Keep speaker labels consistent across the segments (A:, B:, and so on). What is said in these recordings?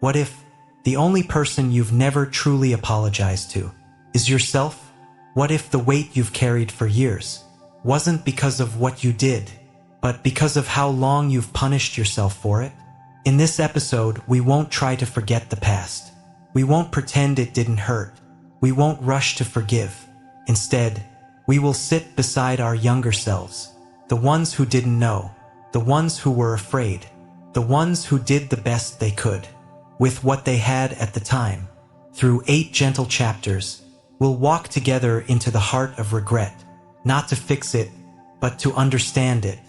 A: What if the only person you've never truly apologized to is yourself? What if the weight you've carried for years wasn't because of what you did, but because of how long you've punished yourself for it? In this episode, we won't try to forget the past. We won't pretend it didn't hurt. We won't rush to forgive. Instead, we will sit beside our younger selves, the ones who didn't know, the ones who were afraid, the ones who did the best they could with what they had at the time. Through 8 gentle chapters, we'll walk together into the heart of regret, not to fix it, but to understand it.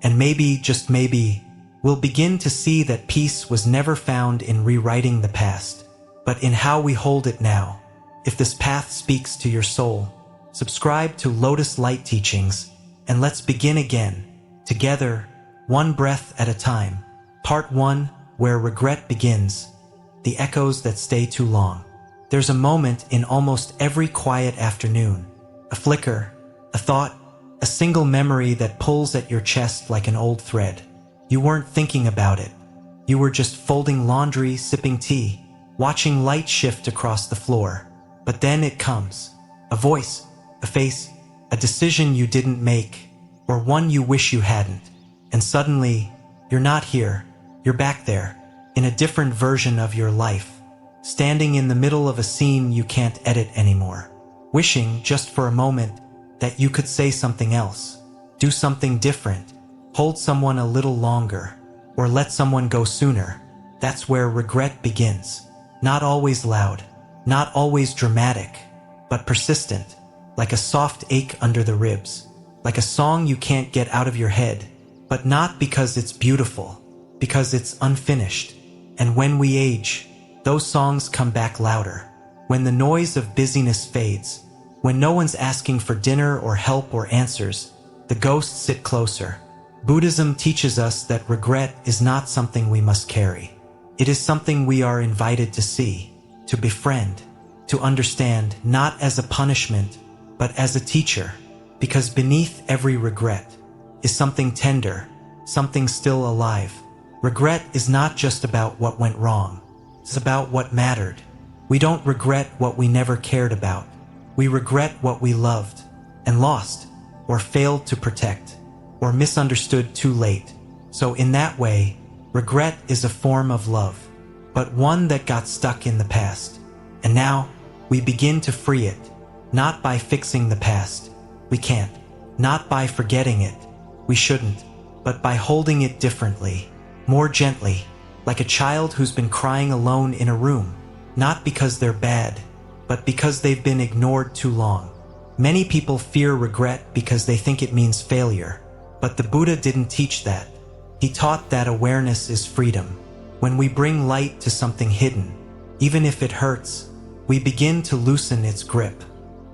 A: And maybe, just maybe, we'll begin to see that peace was never found in rewriting the past, but in how we hold it now. If this path speaks to your soul, subscribe to Lotus Light Teachings, and let's begin again, together, one breath at a time. Part 1, Where Regret Begins, the echoes that stay too long. There's a moment in almost every quiet afternoon, a flicker, a thought, a single memory that pulls at your chest like an old thread. You weren't thinking about it. You were just folding laundry, sipping tea, watching light shift across the floor. But then it comes. A voice, a face, a decision you didn't make, or one you wish you hadn't. And suddenly, you're not here. You're back there, in a different version of your life, standing in the middle of a scene you can't edit anymore, wishing, just for a moment, that you could say something else, do something different, hold someone a little longer, or let someone go sooner. That's where regret begins. Not always loud, not always dramatic, but persistent, like a soft ache under the ribs, like a song you can't get out of your head, but not because it's beautiful, because it's unfinished. And when we age, those songs come back louder. When the noise of busyness fades, when no one's asking for dinner or help or answers, the ghosts sit closer. Buddhism teaches us that regret is not something we must carry. It is something we are invited to see, to befriend, to understand, not as a punishment, but as a teacher. Because beneath every regret is something tender, something still alive. Regret is not just about what went wrong. It's about what mattered. We don't regret what we never cared about. We regret what we loved and lost, or failed to protect, or misunderstood too late. So in that way, regret is a form of love, but one that got stuck in the past. And now, we begin to free it, not by fixing the past. We can't. Not by forgetting it. We shouldn't. But by holding it differently, more gently, like a child who's been crying alone in a room, not because they're bad, but because they've been ignored too long. Many people fear regret because they think it means failure, but the Buddha didn't teach that. He taught that awareness is freedom. When we bring light to something hidden, even if it hurts, we begin to loosen its grip.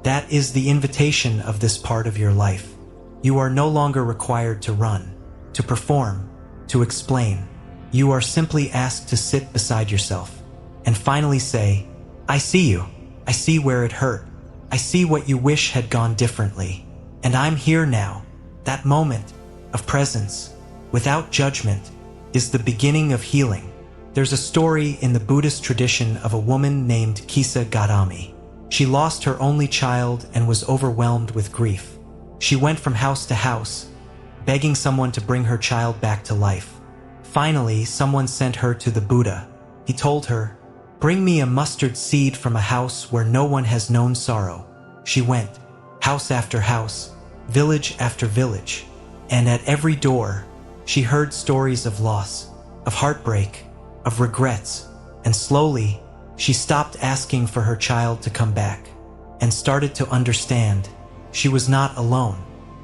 A: That is the invitation of this part of your life. You are no longer required to run, to perform, to explain. You are simply asked to sit beside yourself and finally say, I see you. I see where it hurt. I see what you wish had gone differently. And I'm here now. That moment of presence, without judgment, is the beginning of healing. There's a story in the Buddhist tradition of a woman named Kisa Gautami. She lost her only child and was overwhelmed with grief. She went from house to house, begging someone to bring her child back to life. Finally, someone sent her to the Buddha. He told her, bring me a mustard seed from a house where no one has known sorrow. She went, house after house, village after village, and at every door, she heard stories of loss, of heartbreak, of regrets, and slowly, she stopped asking for her child to come back, and started to understand. She was not alone.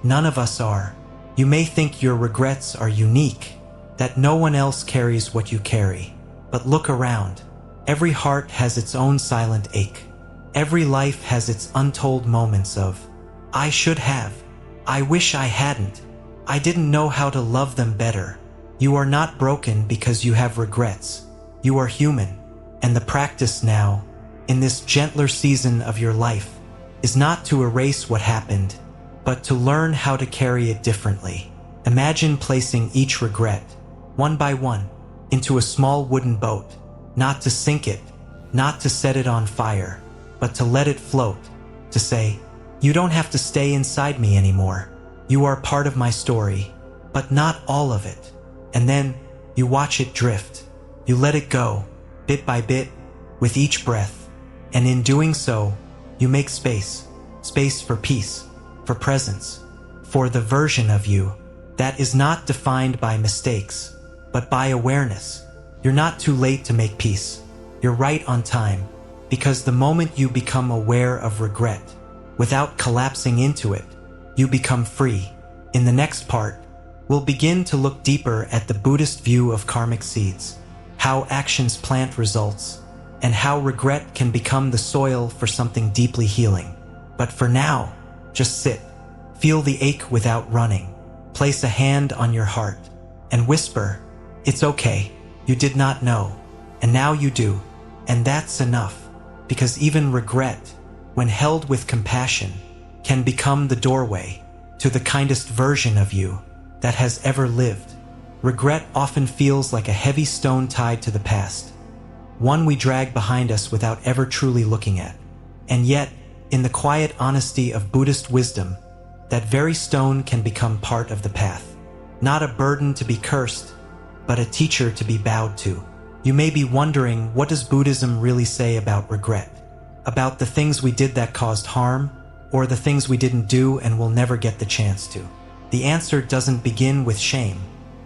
A: None of us are. You may think your regrets are unique, that no one else carries what you carry. But look around. Every heart has its own silent ache. Every life has its untold moments of, I should have. I wish I hadn't. I didn't know how to love them better. You are not broken because you have regrets. You are human. And the practice now, in this gentler season of your life, is not to erase what happened, but to learn how to carry it differently. Imagine placing each regret, one by one, into a small wooden boat. Not to sink it, not to set it on fire, but to let it float, to say, you don't have to stay inside me anymore. You are part of my story, but not all of it. And then you watch it drift. You let it go, bit by bit, with each breath. And in doing so, you make space. Space for peace, for presence, for the version of you that is not defined by mistakes, but by awareness. You're not too late to make peace. You're right on time, because the moment you become aware of regret, without collapsing into it, you become free. In the next part, we'll begin to look deeper at the Buddhist view of karmic seeds, how actions plant results, and how regret can become the soil for something deeply healing. But for now, just sit, feel the ache without running, place a hand on your heart, and whisper, it's okay, you did not know, and now you do, and that's enough, because even regret, when held with compassion, can become the doorway to the kindest version of you that has ever lived. Regret often feels like a heavy stone tied to the past, one we drag behind us without ever truly looking at. And yet, in the quiet honesty of Buddhist wisdom, that very stone can become part of the path. Not a burden to be cursed, but a teacher to be bowed to. You may be wondering, what does Buddhism really say about regret? About the things we did that caused harm, or the things we didn't do and will never get the chance to? The answer doesn't begin with shame.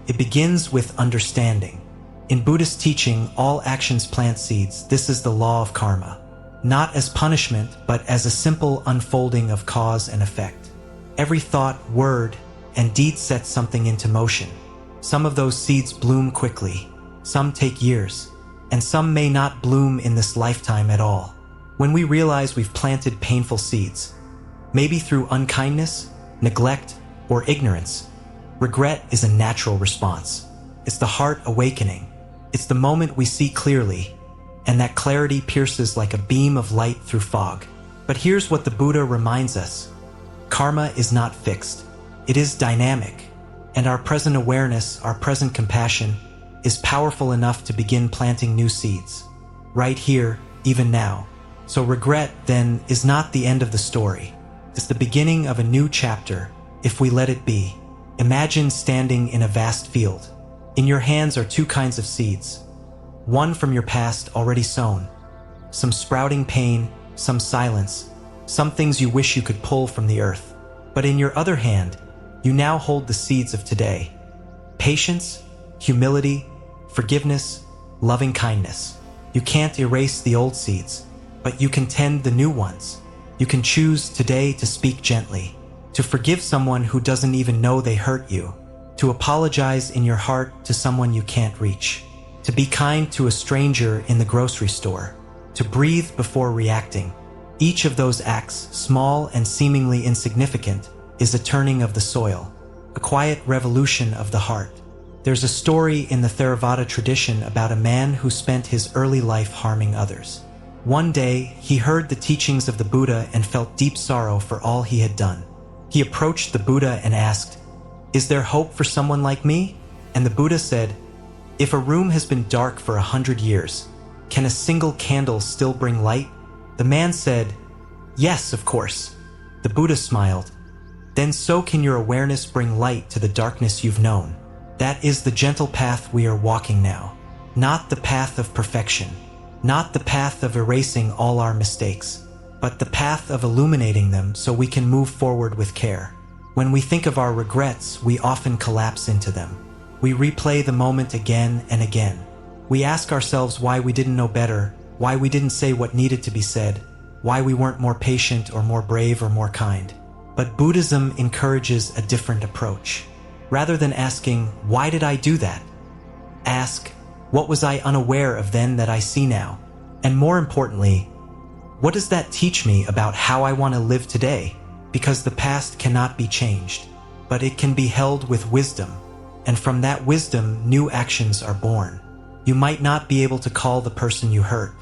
A: It begins with understanding. In Buddhist teaching, all actions plant seeds. This is the law of karma. Not as punishment, but as a simple unfolding of cause and effect. Every thought, word, and deed sets something into motion. Some of those seeds bloom quickly, some take years, and some may not bloom in this lifetime at all. When we realize we've planted painful seeds, maybe through unkindness, neglect, or ignorance, regret is a natural response. It's the heart awakening. It's the moment we see clearly, and that clarity pierces like a beam of light through fog. But here's what the Buddha reminds us. Karma is not fixed. It is dynamic, and our present awareness, our present compassion, is powerful enough to begin planting new seeds. Right here, even now. So regret, then, is not the end of the story. It's the beginning of a new chapter, if we let it be. Imagine standing in a vast field. In your hands are two kinds of seeds. One from your past already sown. Some sprouting pain, some silence, some things you wish you could pull from the earth. But in your other hand, you now hold the seeds of today. Patience, humility, forgiveness, loving kindness. You can't erase the old seeds, but you can tend the new ones. You can choose today to speak gently, to forgive someone who doesn't even know they hurt you, to apologize in your heart to someone you can't reach, to be kind to a stranger in the grocery store, to breathe before reacting. Each of those acts, small and seemingly insignificant, is a turning of the soil, a quiet revolution of the heart. There's a story in the Theravada tradition about a man who spent his early life harming others. One day, he heard the teachings of the Buddha and felt deep sorrow for all he had done. He approached the Buddha and asked, "Is there hope for someone like me?" And the Buddha said, "If a room has been dark for 100 years, can a single candle still bring light?" The man said, "Yes, of course." The Buddha smiled. "Then so can your awareness bring light to the darkness you've known. That is the gentle path we are walking now. Not the path of perfection, not the path of erasing all our mistakes, but the path of illuminating them so we can move forward with care. When we think of our regrets, we often collapse into them. We replay the moment again and again. We ask ourselves why we didn't know better, why we didn't say what needed to be said, why we weren't more patient or more brave or more kind. But Buddhism encourages a different approach. Rather than asking, "Why did I do that?" ask, "What was I unaware of then that I see now?" And more importantly, what does that teach me about how I want to live today? Because the past cannot be changed, but it can be held with wisdom. And from that wisdom, new actions are born. You might not be able to call the person you hurt.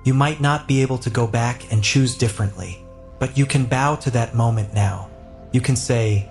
A: You might not be able to go back and choose differently, but you can bow to that moment now. You can say,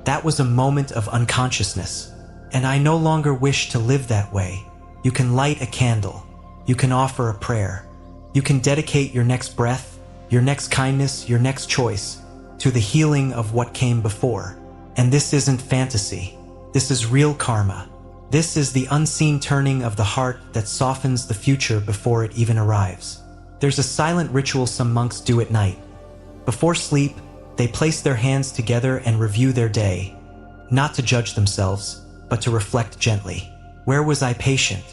A: "That was a moment of unconsciousness, and I no longer wish to live that way." You can light a candle, You can offer a prayer. You can dedicate your next breath, your next kindness, your next choice to the healing of what came before. And this isn't fantasy. This is real karma. This is the unseen turning of the heart that softens the future before it even arrives. There's a silent ritual some monks do at night. Before sleep, they place their hands together and review their day, not to judge themselves, but to reflect gently. Where was I patient?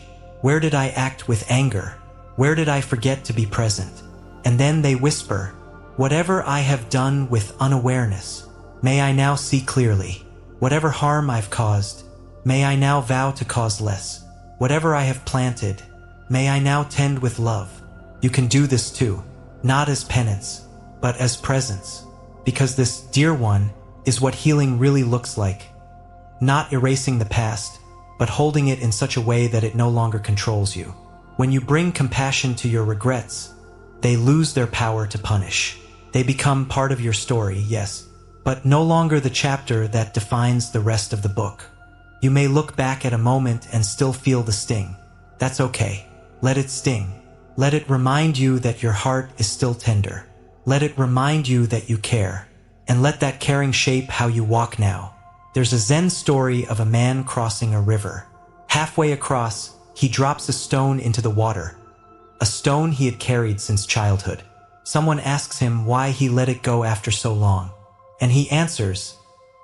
A: Where did I act with anger? Where did I forget to be present? And then they whisper, whatever I have done with unawareness, may I now see clearly. Whatever harm I've caused, may I now vow to cause less. Whatever I have planted, may I now tend with love. You can do this too, not as penance, but as presence. Because this, dear one, is what healing really looks like. Not erasing the past, but holding it in such a way that it no longer controls you. When you bring compassion to your regrets, they lose their power to punish. They become part of your story, yes, but no longer the chapter that defines the rest of the book. You may look back at a moment and still feel the sting. That's okay. Let it sting. Let it remind you that your heart is still tender. Let it remind you that you care. And let that caring shape how you walk now. There's a Zen story of a man crossing a river. Halfway across, he drops a stone into the water. A stone he had carried since childhood. Someone asks him why he let it go after so long. And he answers,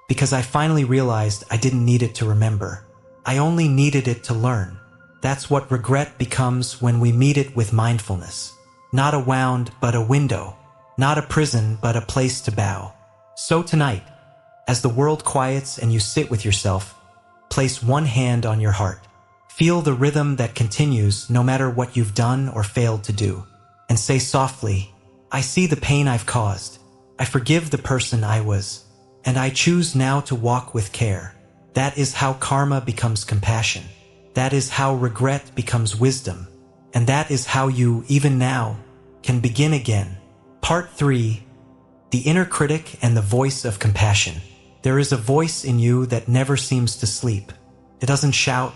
A: because I finally realized I didn't need it to remember. I only needed it to learn. That's what regret becomes when we meet it with mindfulness. Not a wound, but a window. Not a prison, but a place to bow. So tonight, as the world quiets and you sit with yourself, place one hand on your heart. Feel the rhythm that continues no matter what you've done or failed to do. And say softly, I see the pain I've caused. I forgive the person I was. And I choose now to walk with care. That is how karma becomes compassion. That is how regret becomes wisdom. And that is how you, even now, can begin again. Part 3. The inner critic and the voice of compassion. There is a voice in you that never seems to sleep. It doesn't shout,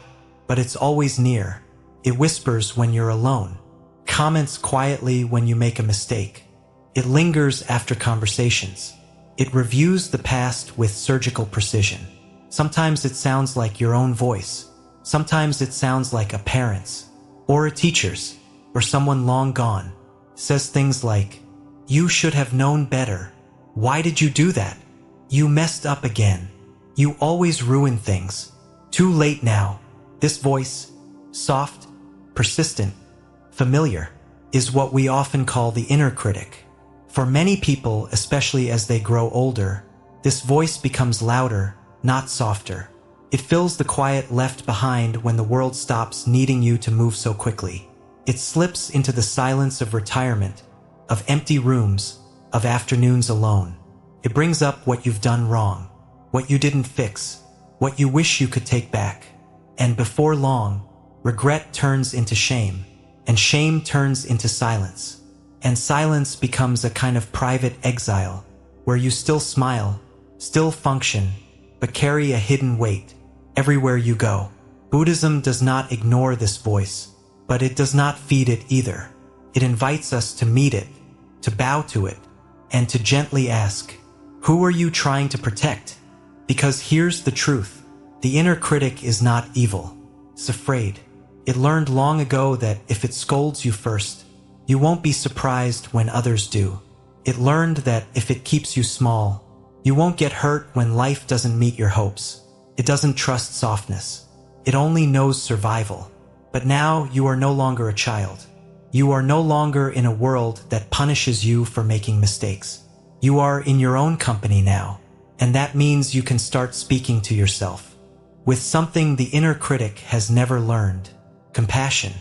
A: but it's always near. It whispers when you're alone, comments quietly when you make a mistake. It lingers after conversations. It reviews the past with surgical precision. Sometimes it sounds like your own voice. Sometimes it sounds like a parent's, or a teacher's, or someone long gone. Says things like, you should have known better. Why did you do that? You messed up again. You always ruin things. Too late now. This voice, soft, persistent, familiar, is what we often call the inner critic. For many people, especially as they grow older, this voice becomes louder, not softer. It fills the quiet left behind when the world stops needing you to move so quickly. It slips into the silence of retirement, of empty rooms, of afternoons alone. It brings up what you've done wrong, what you didn't fix, what you wish you could take back. And before long, regret turns into shame, and shame turns into silence. And silence becomes a kind of private exile, where you still smile, still function, but carry a hidden weight everywhere you go. Buddhism does not ignore this voice, but it does not feed it either. It invites us to meet it, to bow to it, and to gently ask, who are you trying to protect? Because here's the truth. The inner critic is not evil. It's afraid. It learned long ago that if it scolds you first, you won't be surprised when others do. It learned that if it keeps you small, you won't get hurt when life doesn't meet your hopes. It doesn't trust softness. It only knows survival. But now you are no longer a child. You are no longer in a world that punishes you for making mistakes. You are in your own company now, and that means you can start speaking to yourself with something the inner critic has never learned: compassion.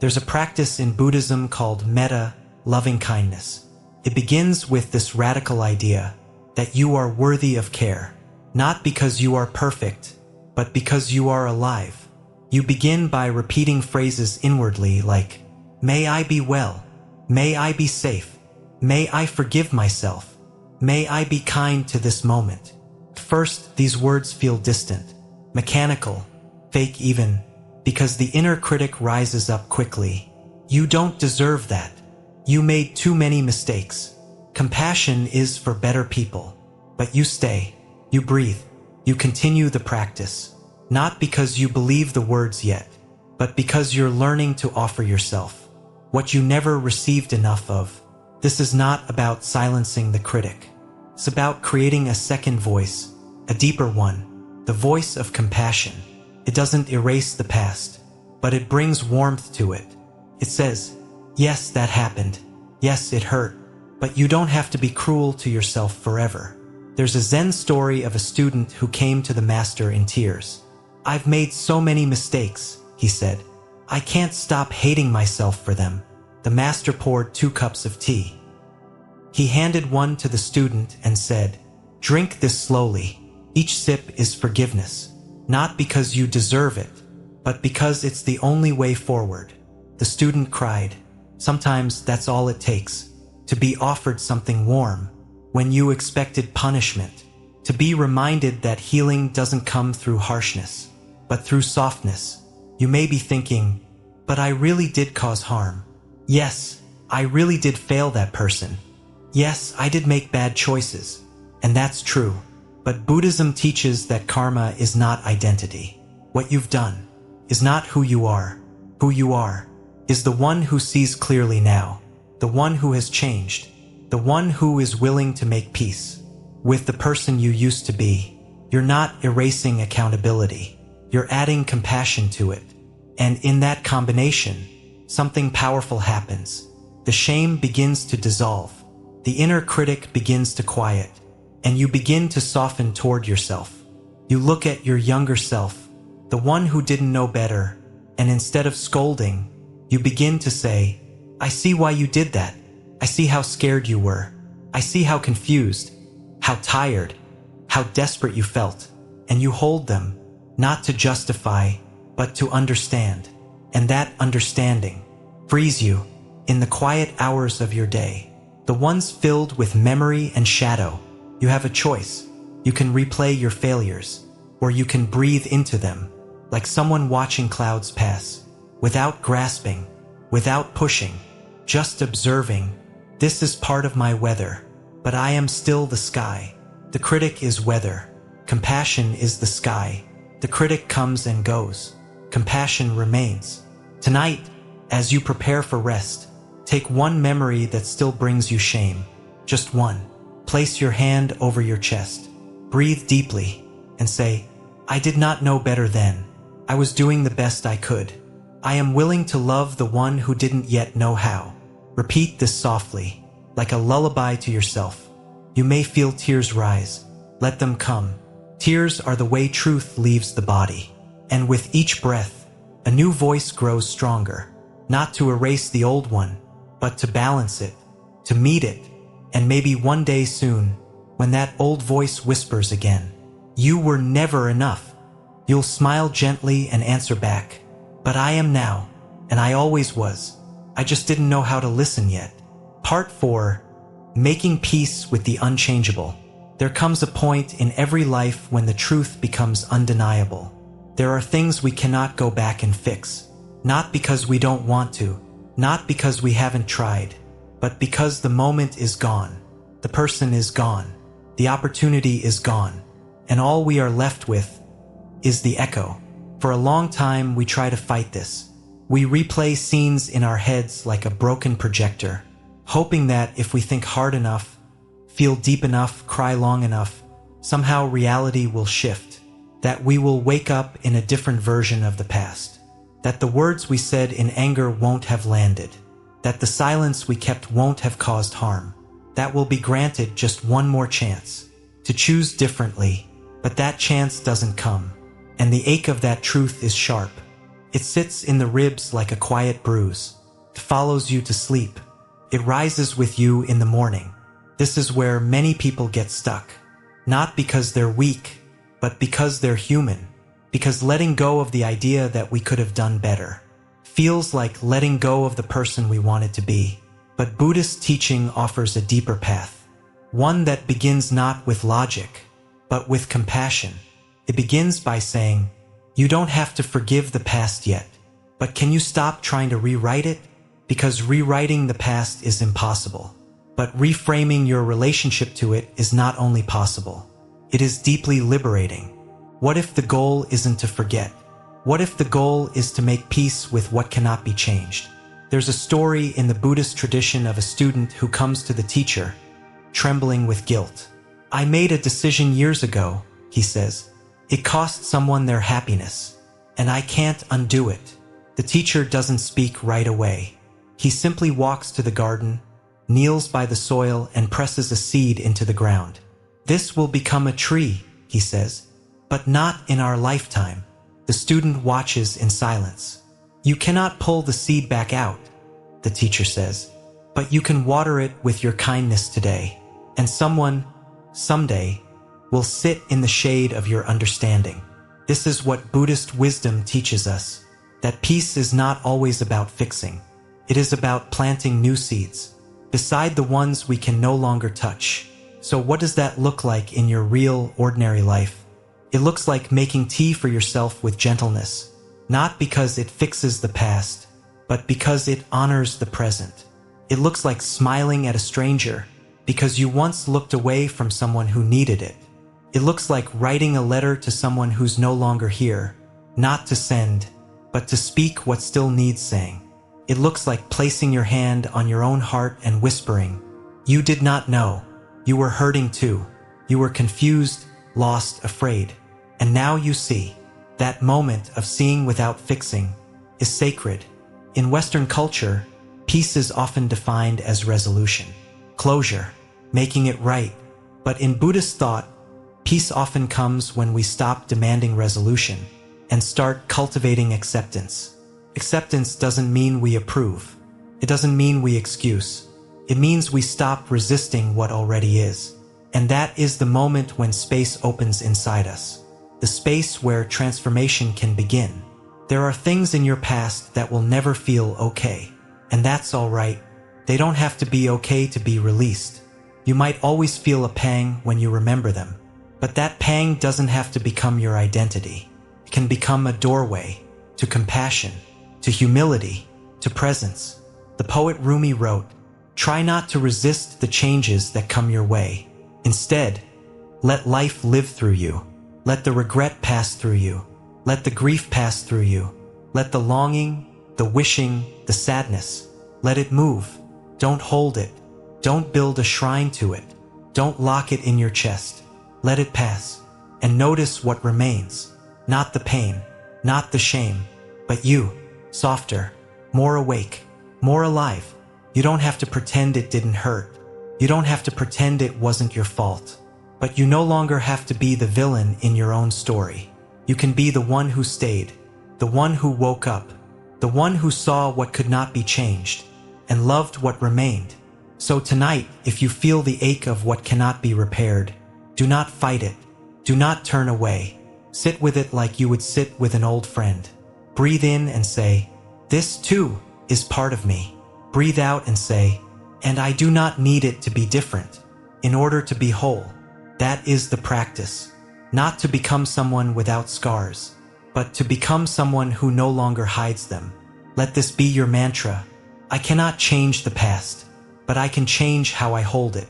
A: There's a practice in Buddhism called metta, loving kindness. It begins with this radical idea that you are worthy of care, not because you are perfect, but because you are alive. You begin by repeating phrases inwardly like, may I be well, may I be safe, may I forgive myself, may I be kind to this moment. First, these words feel distant, mechanical, fake even, because the inner critic rises up quickly. You don't deserve that. You made too many mistakes. Compassion is for better people. But you stay. You breathe. You continue the practice. Not because you believe the words yet, but because you're learning to offer yourself what you never received enough of. This is not about silencing the critic. It's about creating a second voice, a deeper one, the voice of compassion. It doesn't erase the past, but it brings warmth to it. It says, yes, that happened. Yes, it hurt. But you don't have to be cruel to yourself forever. There's a Zen story of a student who came to the master in tears. I've made so many mistakes, he said. I can't stop hating myself for them. The master poured 2 cups of tea. He handed one to the student and said, drink this slowly. Each sip is forgiveness. Not because you deserve it, but because it's the only way forward. The student cried. Sometimes that's all it takes, to be offered something warm when you expected punishment, to be reminded that healing doesn't come through harshness, but through softness. You may be thinking, but I really did cause harm. Yes, I really did fail that person. Yes, I did make bad choices, and that's true. But Buddhism teaches that karma is not identity. What you've done is not who you are. Who you are is the one who sees clearly now, the one who has changed, the one who is willing to make peace with the person you used to be. You're not erasing accountability. You're adding compassion to it. And in that combination, something powerful happens. The shame begins to dissolve. The inner critic begins to quiet, and you begin to soften toward yourself. You look at your younger self, the one who didn't know better, and instead of scolding, you begin to say, I see why you did that. I see how scared you were. I see how confused, how tired, how desperate you felt. And you hold them, not to justify, but to understand. And that understanding frees you in the quiet hours of your day, the ones filled with memory and shadow. You have a choice. You can replay your failures, or you can breathe into them, like someone watching clouds pass, without grasping, without pushing, just observing. This is part of my weather, but I am still the sky. The critic is weather. Compassion is the sky. The critic comes and goes. Compassion remains. Tonight, as you prepare for rest, take one memory that still brings you shame. Just one. Place your hand over your chest. Breathe deeply and say, I did not know better then. I was doing the best I could. I am willing to love the one who didn't yet know how. Repeat this softly, like a lullaby to yourself. You may feel tears rise. Let them come. Tears are the way truth leaves the body. And with each breath, a new voice grows stronger. Not to erase the old one, but to balance it, to meet it. And maybe one day soon, when that old voice whispers again, you were never enough, you'll smile gently and answer back, but I am now, and I always was. I just didn't know how to listen yet. Part 4. Making peace with the unchangeable. There comes a point in every life when the truth becomes undeniable. There are things we cannot go back and fix, not because we don't want to, not because we haven't tried, but because the moment is gone. The person is gone. The opportunity is gone. And all we are left with is the echo. For a long time, we try to fight this. We replay scenes in our heads like a broken projector, hoping that if we think hard enough, feel deep enough, cry long enough, somehow reality will shift, that we will wake up in a different version of the past, that the words we said in anger won't have landed, that the silence we kept won't have caused harm, that we'll be granted just one more chance to choose differently. But that chance doesn't come, and the ache of that truth is sharp. It sits in the ribs like a quiet bruise. It follows you to sleep. It rises with you in the morning. This is where many people get stuck, not because they're weak, but because they're human, because letting go of the idea that we could have done better feels like letting go of the person we wanted to be. But Buddhist teaching offers a deeper path, one that begins not with logic, but with compassion. It begins by saying, you don't have to forgive the past yet, but can you stop trying to rewrite it? because rewriting the past is impossible. But reframing your relationship to it is not only possible, it is deeply liberating. What if the goal isn't to forget? What if the goal is to make peace with what cannot be changed? There's a story in the Buddhist tradition of a student who comes to the teacher, trembling with guilt. "I made a decision years ago," he says. "It cost someone their happiness, and I can't undo it." The teacher doesn't speak right away. He simply walks to the garden, kneels by the soil, and presses a seed into the ground. "This will become a tree," he says, "but not in our lifetime." The student watches in silence. "You cannot pull the seed back out," the teacher says, "but you can water it with your kindness today, and someone, someday, will sit in the shade of your understanding." This is what Buddhist wisdom teaches us, that peace is not always about fixing. It is about planting new seeds, beside the ones we can no longer touch. So what does that look like in your real, ordinary life? It looks like making tea for yourself with gentleness, not because it fixes the past, but because it honors the present. It looks like smiling at a stranger, because you once looked away from someone who needed it. It looks like writing a letter to someone who's no longer here, not to send, but to speak what still needs saying. It looks like placing your hand on your own heart and whispering, "You did not know. You were hurting too. You were confused, lost, afraid. And now you see." That moment of seeing without fixing is sacred. In Western culture, peace is often defined as resolution, closure, making it right. But in Buddhist thought, peace often comes when we stop demanding resolution and start cultivating acceptance. Acceptance doesn't mean we approve. It doesn't mean we excuse. It means we stop resisting what already is. And that is the moment when space opens inside us. The space where transformation can begin. There are things in your past that will never feel okay. And that's all right. They don't have to be okay to be released. You might always feel a pang when you remember them. But that pang doesn't have to become your identity. It can become a doorway to compassion, to humility, to presence. The poet Rumi wrote, "Try not to resist the changes that come your way. Instead, let life live through you. Let the regret pass through you. Let the grief pass through you. Let the longing, the wishing, the sadness. Let it move. Don't hold it. Don't build a shrine to it. Don't lock it in your chest. Let it pass. And notice what remains. Not the pain, not the shame, but you. Softer, more awake, more alive. You don't have to pretend it didn't hurt. You don't have to pretend it wasn't your fault. But you no longer have to be the villain in your own story. You can be the one who stayed, the one who woke up, the one who saw what could not be changed, and loved what remained. So tonight, if you feel the ache of what cannot be repaired, do not fight it. Do not turn away. Sit with it like you would sit with an old friend. Breathe in and say, "This too is part of me." Breathe out and say, "And I do not need it to be different in order to be whole." That is the practice. Not to become someone without scars, but to become someone who no longer hides them. Let this be your mantra. I cannot change the past, but I can change how I hold it.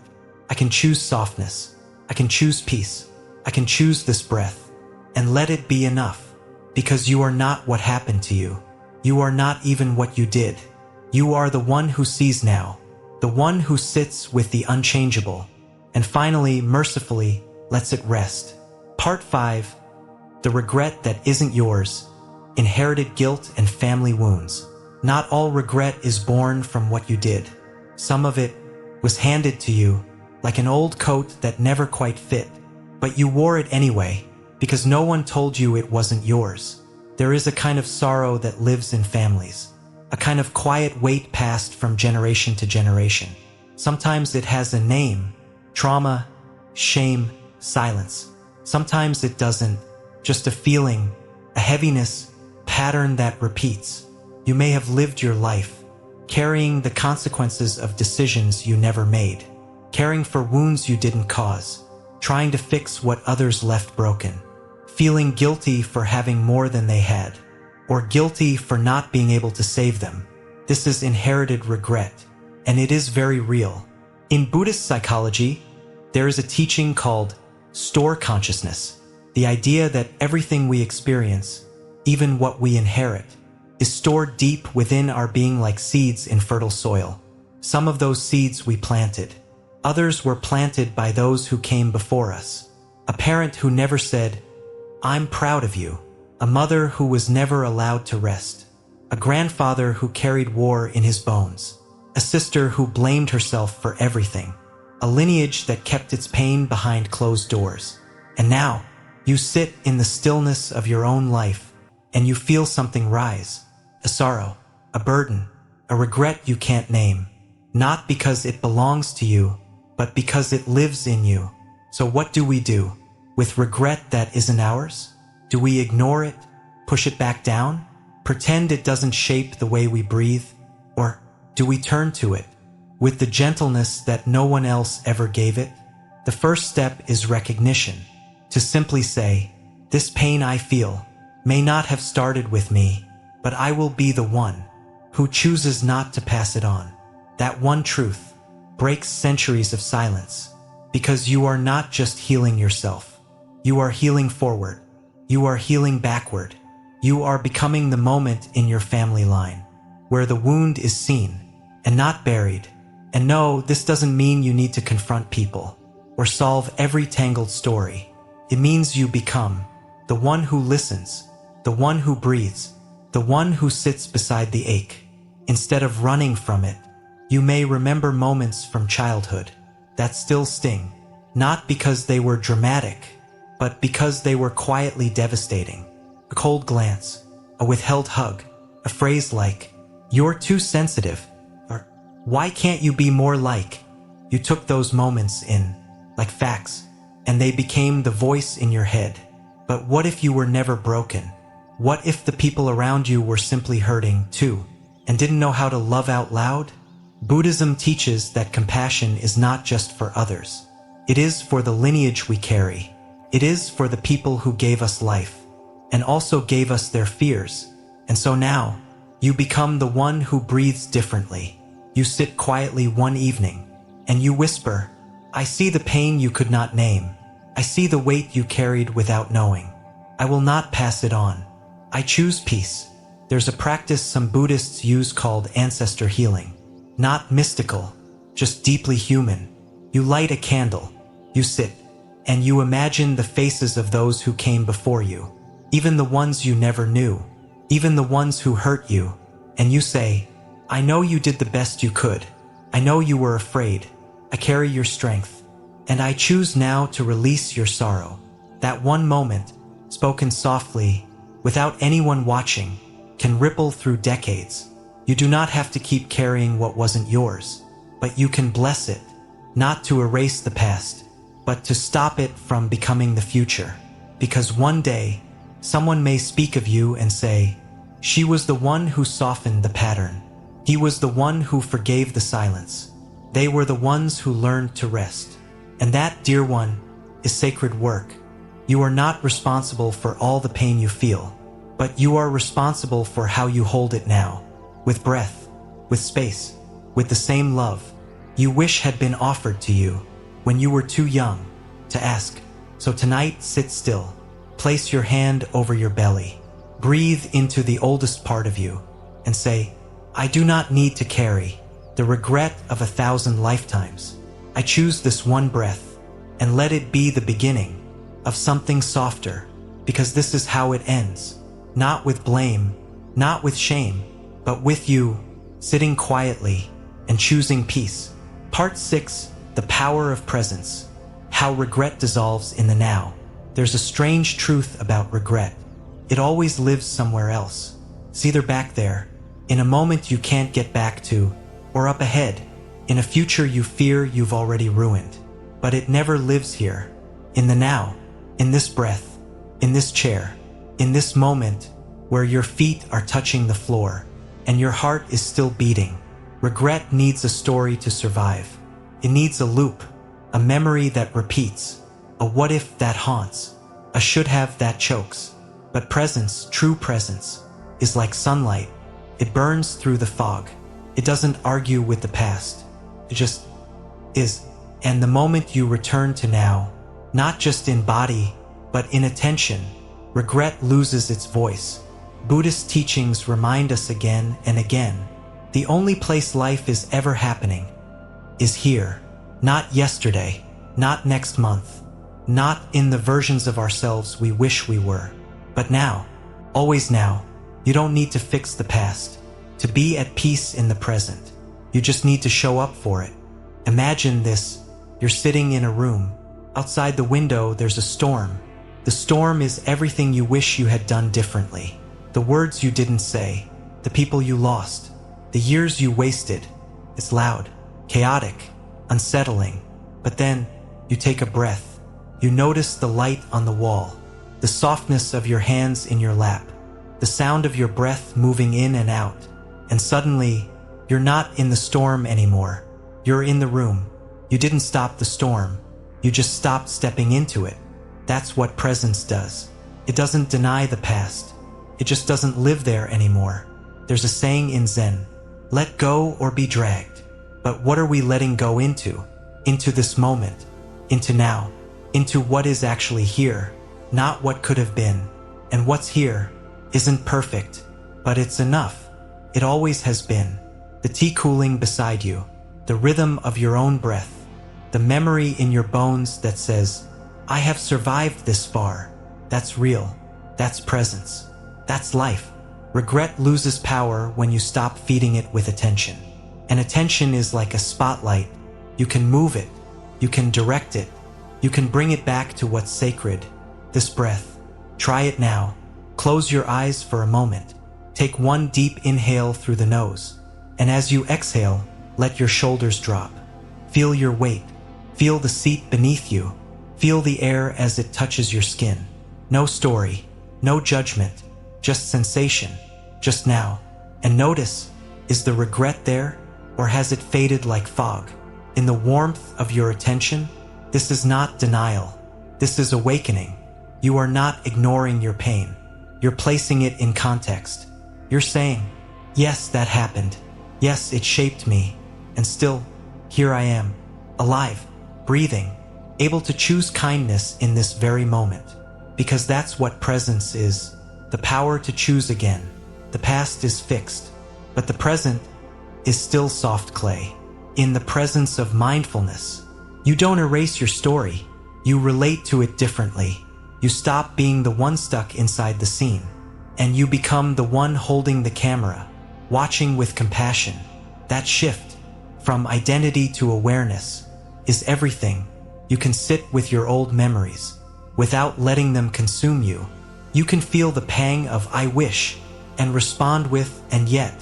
A: I can choose softness. I can choose peace. I can choose this breath. And let it be enough. Because you are not what happened to you. You are not even what you did. You are the one who sees now, the one who sits with the unchangeable, and finally, mercifully, lets it rest. Part 5. The regret that isn't yours. Inherited guilt and family wounds. Not all regret is born from what you did. Some of it was handed to you, like an old coat that never quite fit, but you wore it anyway, because no one told you it wasn't yours. There is a kind of sorrow that lives in families, a kind of quiet weight passed from generation to generation. Sometimes it has a name: trauma, shame, silence. Sometimes it doesn't, just a feeling, a heaviness, pattern that repeats. You may have lived your life, carrying the consequences of decisions you never made, caring for wounds you didn't cause, trying to fix what others left broken, feeling guilty for having more than they had, or guilty for not being able to save them. This is inherited regret, and it is very real. In Buddhist psychology, there is a teaching called store consciousness, the idea that everything we experience, even what we inherit, is stored deep within our being like seeds in fertile soil. Some of those seeds we planted. Others were planted by those who came before us. A parent who never said, "I'm proud of you." A mother who was never allowed to rest. A grandfather who carried war in his bones. A sister who blamed herself for everything. A lineage that kept its pain behind closed doors. And now, you sit in the stillness of your own life, and you feel something rise. A sorrow, a burden, a regret you can't name. Not because it belongs to you, but because it lives in you. So what do we do with regret that isn't ours? Do we ignore it, push it back down, pretend it doesn't shape the way we breathe? Or do we turn to it with the gentleness that no one else ever gave it? The first step is recognition, to simply say, this pain I feel may not have started with me, but I will be the one who chooses not to pass it on. That one truth breaks centuries of silence, because you are not just healing yourself. You are healing forward. You are healing backward. You are becoming the moment in your family line, where the wound is seen and not buried. And no, this doesn't mean you need to confront people or solve every tangled story. It means you become the one who listens, the one who breathes, the one who sits beside the ache. Instead of running from it, you may remember moments from childhood that still sting, not because they were dramatic, but because they were quietly devastating. A cold glance, a withheld hug, a phrase like, "You're too sensitive," or "Why can't you be more like?" You took those moments in, like facts, and they became the voice in your head. But what if you were never broken? What if the people around you were simply hurting too, and didn't know how to love out loud? Buddhism teaches that compassion is not just for others. It is for the lineage we carry. It is for the people who gave us life, and also gave us their fears. And so now, you become the one who breathes differently. You sit quietly one evening, and you whisper, "I see the pain you could not name. I see the weight you carried without knowing. I will not pass it on. I choose peace." There's a practice some Buddhists use called ancestor healing. Not mystical, just deeply human. You light a candle, you sit, and you imagine the faces of those who came before you, even the ones you never knew, even the ones who hurt you, and you say, "I know you did the best you could. I know you were afraid. I carry your strength, and I choose now to release your sorrow." That one moment, spoken softly, without anyone watching, can ripple through decades. You do not have to keep carrying what wasn't yours, but you can bless it, not to erase the past, but to stop it from becoming the future. Because one day, someone may speak of you and say, "She was the one who softened the pattern. He was the one who forgave the silence. They were the ones who learned to rest." And that, dear one, is sacred work. You are not responsible for all the pain you feel, but you are responsible for how you hold it now, with breath, with space, with the same love you wish had been offered to you when you were too young to ask. So tonight, sit still. Place your hand over your belly. Breathe into the oldest part of you and say, "I do not need to carry the regret of 1,000 lifetimes. I choose this one breath, and let it be the beginning of something softer, because this is how it ends. Not with blame, not with shame, but with you, sitting quietly and choosing peace." Part 6, The Power of Presence. How regret dissolves in the now. There's a strange truth about regret. It always lives somewhere else. It's either back there, in a moment you can't get back to, or up ahead, in a future you fear you've already ruined. But it never lives here, in the now, in this breath, in this chair, in this moment where your feet are touching the floor and your heart is still beating. Regret needs a story to survive. It needs a loop, a memory that repeats, a what if that haunts, a should have that chokes. But presence, true presence, is like sunlight. It burns through the fog. It doesn't argue with the past. It just is. And the moment you return to now, not just in body, but in attention, regret loses its voice. Buddhist teachings remind us again and again, the only place life is ever happening is here, not yesterday, not next month, not in the versions of ourselves we wish we were, but now, always now. You don't need to fix the past, to be at peace in the present. You just need to show up for it. Imagine this, you're sitting in a room. Outside the window there's a storm. The storm is everything you wish you had done differently. The words you didn't say, the people you lost, the years you wasted. It's loud, chaotic, unsettling. But then, you take a breath. You notice the light on the wall, the softness of your hands in your lap, the sound of your breath moving in and out. And suddenly, you're not in the storm anymore. You're in the room. You didn't stop the storm. You just stopped stepping into it. That's what presence does. It doesn't deny the past. It just doesn't live there anymore. There's a saying in Zen, let go or be dragged. But what are we letting go into? Into this moment, into now, into what is actually here, not what could have been. And what's here isn't perfect, but it's enough. It always has been. The tea cooling beside you, the rhythm of your own breath, the memory in your bones that says, I have survived this far. That's real. That's presence. That's life. Regret loses power when you stop feeding it with attention. And attention is like a spotlight. You can move it. You can direct it. You can bring it back to what's sacred. This breath. Try it now. Close your eyes for a moment. Take one deep inhale through the nose. And as you exhale, let your shoulders drop. Feel your weight. Feel the seat beneath you. Feel the air as it touches your skin. No story, no judgment, just sensation, just now. And notice, is the regret there, or has it faded like fog? In the warmth of your attention, this is not denial. This is awakening. You are not ignoring your pain. You're placing it in context. You're saying, yes, that happened. Yes, it shaped me. And still, here I am, alive, breathing, able to choose kindness in this very moment. Because that's what presence is, the power to choose again. The past is fixed, but the present is still soft clay. In the presence of mindfulness, you don't erase your story, you relate to it differently. You stop being the one stuck inside the scene, and you become the one holding the camera, watching with compassion. That shift, from identity to awareness, is everything. You can sit with your old memories, without letting them consume you. You can feel the pang of I wish, and respond with, and yet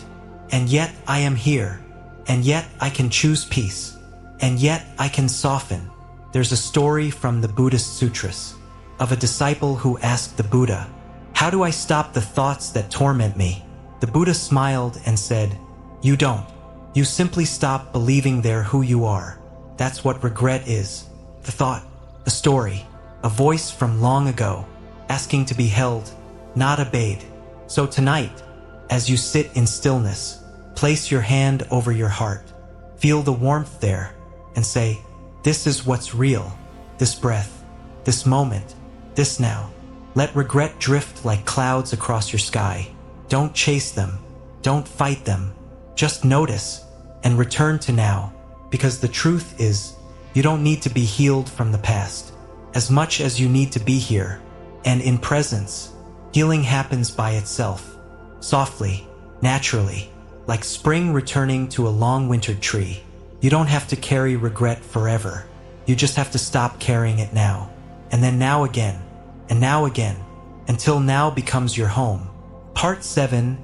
A: I am here, and yet I can choose peace, and yet I can soften. There's a story from the Buddhist sutras, of a disciple who asked the Buddha, how do I stop the thoughts that torment me? The Buddha smiled and said, you don't. You simply stop believing they're who you are. That's what regret is. The thought, a story, a voice from long ago, asking to be held, not obeyed. So tonight, as you sit in stillness, place your hand over your heart, feel the warmth there, and say, this is what's real, this breath, this moment, this now. Let regret drift like clouds across your sky. Don't chase them, don't fight them, just notice and return to now, because the truth is, you don't need to be healed from the past, as much as you need to be here, and in presence. Healing happens by itself, softly, naturally, like spring returning to a long-wintered tree. You don't have to carry regret forever. You just have to stop carrying it now, and then now again, and now again, until now becomes your home. Part 7,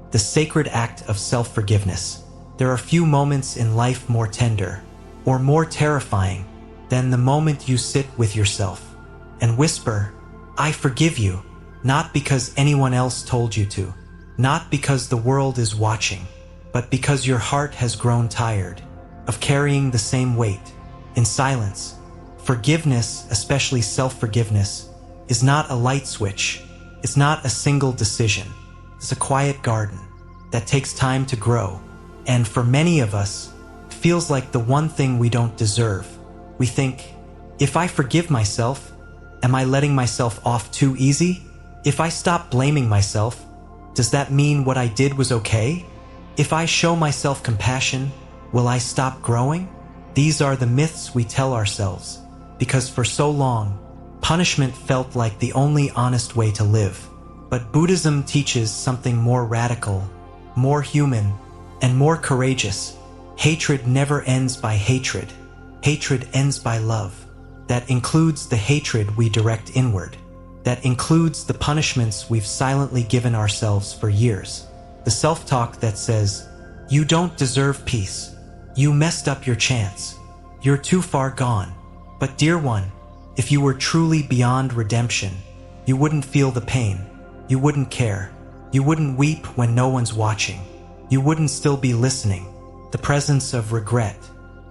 A: the sacred act of self-forgiveness. There are few moments in life more tender, or more terrifying, than the moment you sit with yourself and whisper, I forgive you, not because anyone else told you to, not because the world is watching, but because your heart has grown tired of carrying the same weight in silence. Forgiveness, especially self-forgiveness, is not a light switch. It's not a single decision. It's a quiet garden that takes time to grow. And for many of us, it feels like the one thing we don't deserve. We think, if I forgive myself, am I letting myself off too easy? If I stop blaming myself, does that mean what I did was okay? If I show myself compassion, will I stop growing? These are the myths we tell ourselves, because for so long, punishment felt like the only honest way to live. But Buddhism teaches something more radical, more human, and more courageous. Hatred never ends by hatred. Hatred ends by love. That includes the hatred we direct inward. That includes the punishments we've silently given ourselves for years. The self-talk that says, "You don't deserve peace. You messed up your chance. You're too far gone." But dear one, if you were truly beyond redemption, you wouldn't feel the pain. You wouldn't care. You wouldn't weep when no one's watching. You wouldn't still be listening. The presence of regret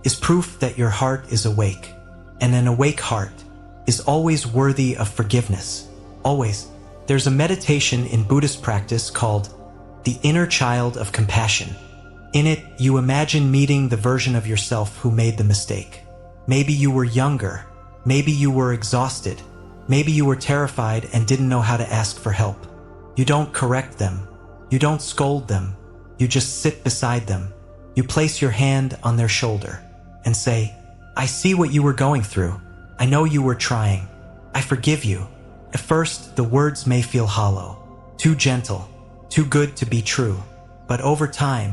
A: is proof that your heart is awake. And an awake heart is always worthy of forgiveness. Always. There's a meditation in Buddhist practice called the inner child of compassion. In it, you imagine meeting the version of yourself who made the mistake. Maybe you were younger. Maybe you were exhausted. Maybe you were terrified and didn't know how to ask for help. You don't correct them. You don't scold them. You just sit beside them. You place your hand on their shoulder and say, "I see what you were going through. I know you were trying. I forgive you." At first, the words may feel hollow, too gentle, too good to be true. But over time,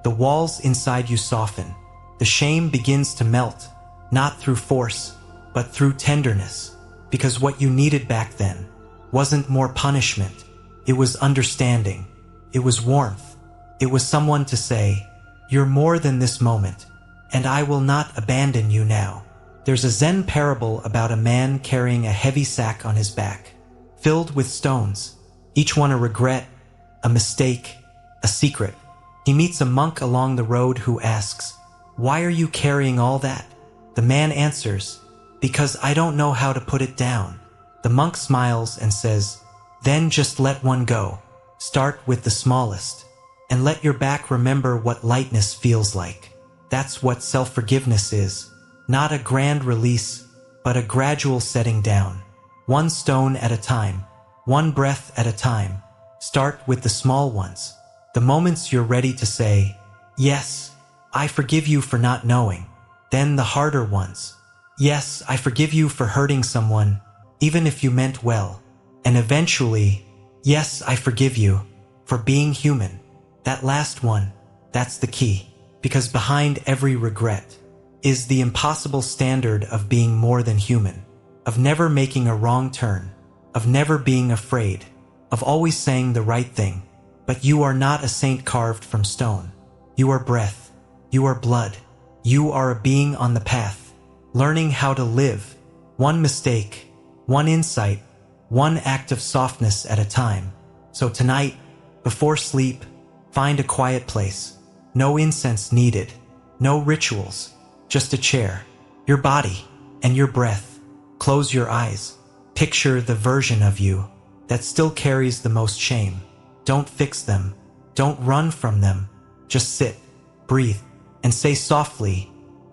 A: the walls inside you soften. The shame begins to melt, not through force, but through tenderness. Because what you needed back then wasn't more punishment. It was understanding. It was warmth. It was someone to say, "You're more than this moment, and I will not abandon you now." There's a Zen parable about a man carrying a heavy sack on his back, filled with stones, each one a regret, a mistake, a secret. He meets a monk along the road who asks, "Why are you carrying all that?" The man answers, "Because I don't know how to put it down." The monk smiles and says, "Then just let one go. Start with the smallest, and let your back remember what lightness feels like." That's what self-forgiveness is. Not a grand release, but a gradual setting down. One stone at a time, one breath at a time. Start with the small ones. The moments you're ready to say, "Yes, I forgive you for not knowing." Then the harder ones. "Yes, I forgive you for hurting someone, even if you meant well." And eventually, "Yes, I forgive you for being human." That last one, that's the key. Because behind every regret is the impossible standard of being more than human, of never making a wrong turn, of never being afraid, of always saying the right thing. But you are not a saint carved from stone. You are breath. You are blood. You are a being on the path, learning how to live, one mistake, one insight, one act of softness at a time. So tonight, before sleep, find a quiet place. No incense needed, no rituals, just a chair, your body, and your breath. Close your eyes. Picture the version of you that still carries the most shame. Don't fix them. Don't run from them. Just sit, breathe, and say softly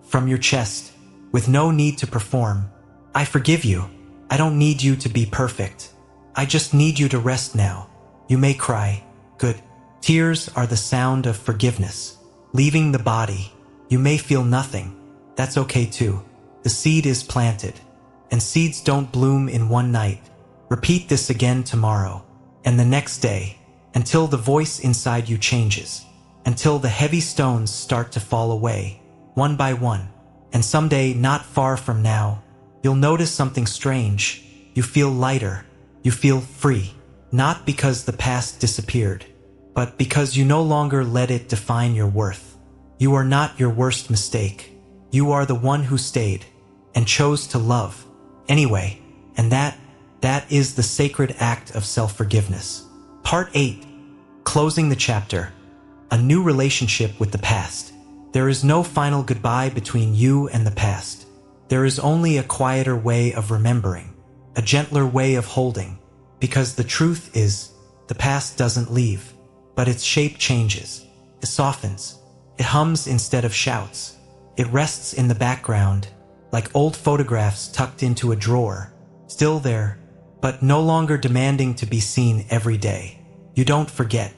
A: from your chest, with no need to perform, "I forgive you. I don't need you to be perfect. I just need you to rest now." You may cry. Good. Tears are the sound of forgiveness, leaving the body. You may feel nothing. That's okay too. The seed is planted, and seeds don't bloom in one night. Repeat this again tomorrow, and the next day, until the voice inside you changes, until the heavy stones start to fall away, one by one. And someday, not far from now, you'll notice something strange. You feel lighter. You feel free. Not because the past disappeared, but because you no longer let it define your worth. You are not your worst mistake. You are the one who stayed and chose to love anyway. And that is the sacred act of self-forgiveness. Part 8. Closing the chapter. A new relationship with the past. There is no final goodbye between you and the past. There is only a quieter way of remembering, a gentler way of holding, because the truth is, the past doesn't leave, but its shape changes. It softens. It hums instead of shouts. It rests in the background, like old photographs tucked into a drawer, still there, but no longer demanding to be seen every day. You don't forget.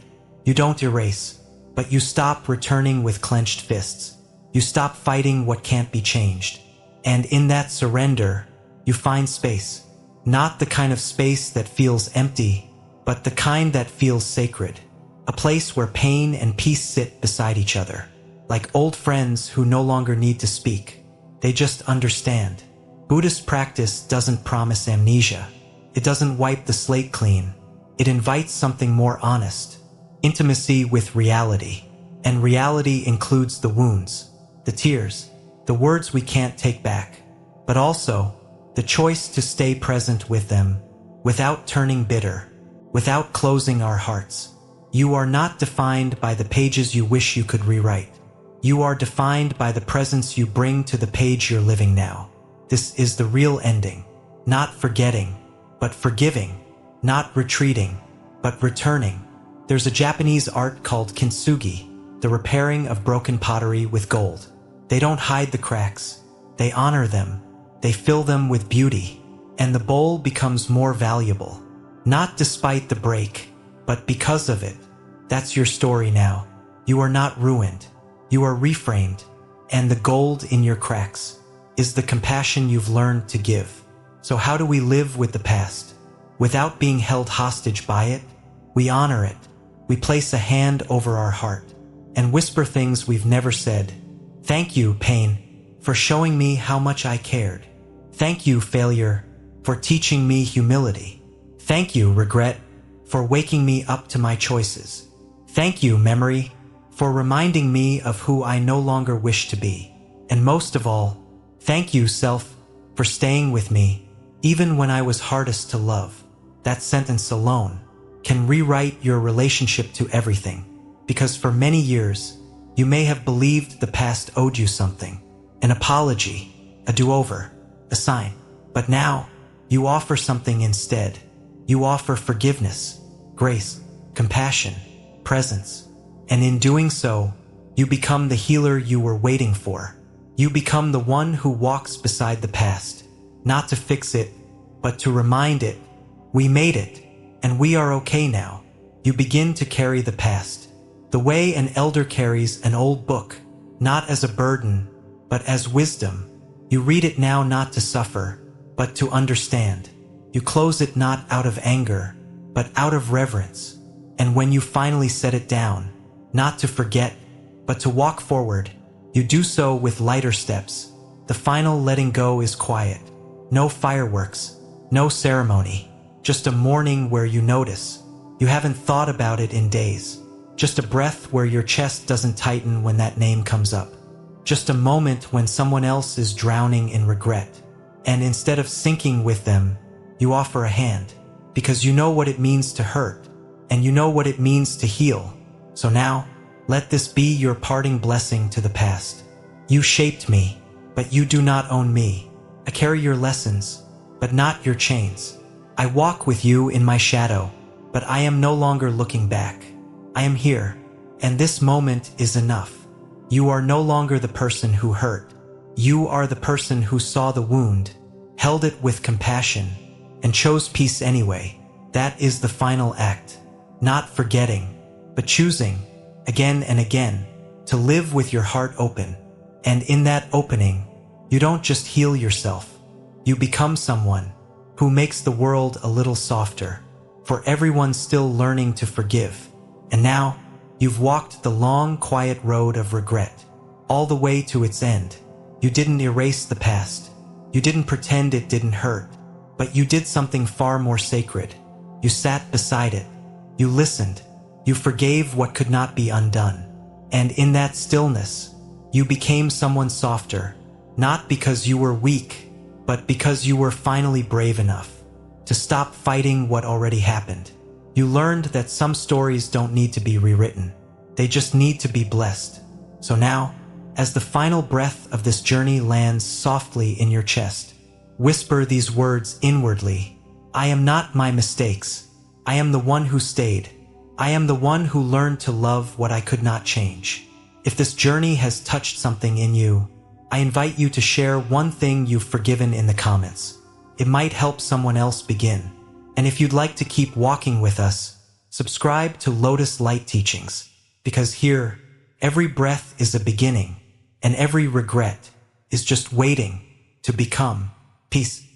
A: You don't erase. But you stop returning with clenched fists. You stop fighting what can't be changed. And in that surrender, you find space. Not the kind of space that feels empty, but the kind that feels sacred. A place where pain and peace sit beside each other, like old friends who no longer need to speak. They just understand. Buddhist practice doesn't promise amnesia. It doesn't wipe the slate clean. It invites something more honest. Intimacy with reality. And reality includes the wounds, the tears, the words we can't take back, but also the choice to stay present with them without turning bitter, without closing our hearts. You are not defined by the pages you wish you could rewrite. You are defined by the presence you bring to the page you're living now. This is the real ending. Not forgetting, but forgiving. Not retreating, but returning. There's a Japanese art called kintsugi, the repairing of broken pottery with gold. They don't hide the cracks. They honor them. They fill them with beauty. And the bowl becomes more valuable. Not despite the break, but because of it. That's your story now. You are not ruined. You are reframed. And the gold in your cracks is the compassion you've learned to give. So how do we live with the past? Without being held hostage by it, we honor it. We place a hand over our heart and whisper things we've never said. Thank you, pain, for showing me how much I cared. Thank you, failure, for teaching me humility. Thank you, regret, for waking me up to my choices. Thank you, memory, for reminding me of who I no longer wish to be. And most of all, thank you, self, for staying with me, even when I was hardest to love. That sentence alone can rewrite your relationship to everything, because for many years, you may have believed the past owed you something, an apology, a do-over, a sign. But now, you offer something instead. You offer forgiveness, grace, compassion, presence. And in doing so, you become the healer you were waiting for. You become the one who walks beside the past, not to fix it, but to remind it, we made it. And we are okay now. You begin to carry the past, the way an elder carries an old book, not as a burden, but as wisdom. You read it now not to suffer, but to understand. You close it not out of anger, but out of reverence. And when you finally set it down, not to forget, but to walk forward, you do so with lighter steps. The final letting go is quiet. No fireworks, no ceremony. Just a morning where you notice. You haven't thought about it in days. Just a breath where your chest doesn't tighten when that name comes up. Just a moment when someone else is drowning in regret. And instead of sinking with them, you offer a hand. Because you know what it means to hurt. And you know what it means to heal. So now, let this be your parting blessing to the past. You shaped me, but you do not own me. I carry your lessons, but not your chains. I walk with you in my shadow, but I am no longer looking back. I am here, and this moment is enough. You are no longer the person who hurt. You are the person who saw the wound, held it with compassion, and chose peace anyway. That is the final act. Not forgetting, but choosing, again and again, to live with your heart open. And in that opening, you don't just heal yourself. You become someone who makes the world a little softer, for everyone still learning to forgive. And now, you've walked the long, quiet road of regret, all the way to its end. You didn't erase the past. You didn't pretend it didn't hurt, but you did something far more sacred. You sat beside it. You listened. You forgave what could not be undone. And in that stillness, you became someone softer, not because you were weak, but because you were finally brave enough to stop fighting what already happened. You learned that some stories don't need to be rewritten. They just need to be blessed. So now, as the final breath of this journey lands softly in your chest, whisper these words inwardly. I am not my mistakes. I am the one who stayed. I am the one who learned to love what I could not change. If this journey has touched something in you, I invite you to share one thing you've forgiven in the comments. It might help someone else begin. And if you'd like to keep walking with us, subscribe to Lotus Light Teachings, because here, every breath is a beginning, and every regret is just waiting to become peace.